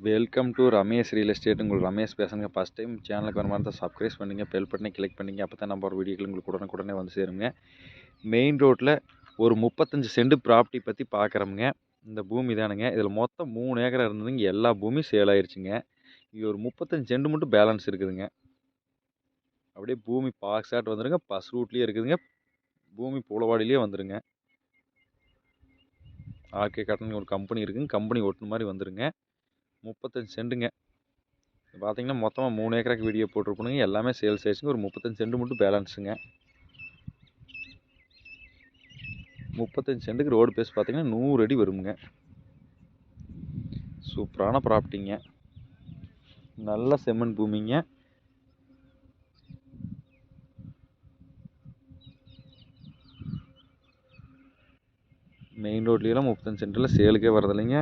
Welcome to Ramesh real estate. உங்களுக்கு ரமேஷ் பேசுங்க. First time சேனலுக்கு வர மாதிரி தான் சப்ஸ்கிரைப் பண்ணுங்கள், பெல் பட்டனை கிளிக் பண்ணிங்க. அப்போ தான் நம்ம ஒரு வீடியோக்கள் உங்களுக்கு உடனுக்குடனே வந்து சேருங்க. மெயின் ரோட்டில் ஒரு 35 சென்ட் ப்ராப்பர்ட்டி பற்றி பார்க்குறோமுங்க. இந்த பூமி தானுங்க. இதில் மொத்தம் 3 ஏக்கரா இருந்ததுங்க. எல்லா பூமியும் சேல் ஆயிடுச்சுங்க. இங்கே ஒரு 35 சென்ட் மட்டும் பேலன்ஸ் இருக்குதுங்க. அப்படியே பூமி பாக்ஸாட் வந்துடுங்க. பஸ் ரூட்லேயே இருக்குதுங்க. பூமி புலவாடிலேயே வந்துடுங்க. ஆர்கே காட்டன் ஒரு கம்பெனி இருக்குங்க. கம்பெனி ஒட்டுன மாதிரி வந்துடுங்க. 35 சென்ட்டுங்க. பார்த்தீங்கன்னா மொத்தமாக 3 ஏக்கராக்கு வீடியோ போட்டிருப்போனுங்க. எல்லாமே சேல்ஸ் ஆயிடுச்சுங்க. ஒரு 35 சென்ட் மட்டும் பேலன்ஸுங்க. 35 சென்ட்டுக்கு ரோடு பேஸ் பார்த்தீங்கன்னா 100 அடி வருங்க. சூப்பரான ப்ராப்பர்ட்டிங்க. நல்ல செம்மண் பூமிங்க. மெயின் ரோட்லாம் 35 சென்ட்டில் சேலுக்கே வரதில்லைங்க.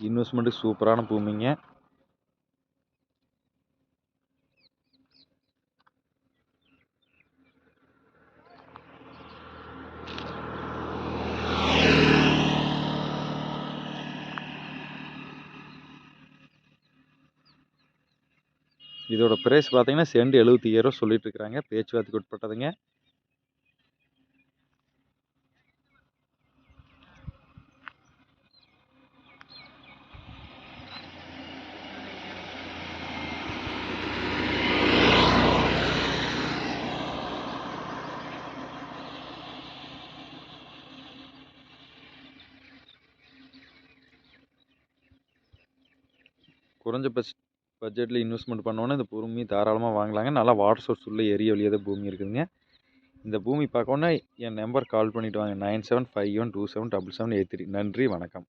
இன்வெஸ்ட்மெண்ட்டுக்கு சூப்பரான பூமிங்க. இதோட பிரைஸ் பார்த்தீங்கன்னா சென்ட் 75,000 சொல்லிட்டு இருக்கிறாங்க. பேச்சுவார்த்தைக்கு உட்பட்டதுங்க. குறைஞ்ச பட்ஜெட்டில் இன்வெஸ்ட்மெண்ட் பண்ணோன்னா இந்த பூமி தாராளமாக வாங்கலாங்க. நல்லா வாட்டர் சோர்ஸ் உள்ள ஏரியா வழியாக தான் பூமி இருக்குதுங்க. இந்த பூமி பார்க்கணுன்னா என் நம்பர் கால் பண்ணிவிட்டு வாங்க. 9751277773. நன்றி, வணக்கம்.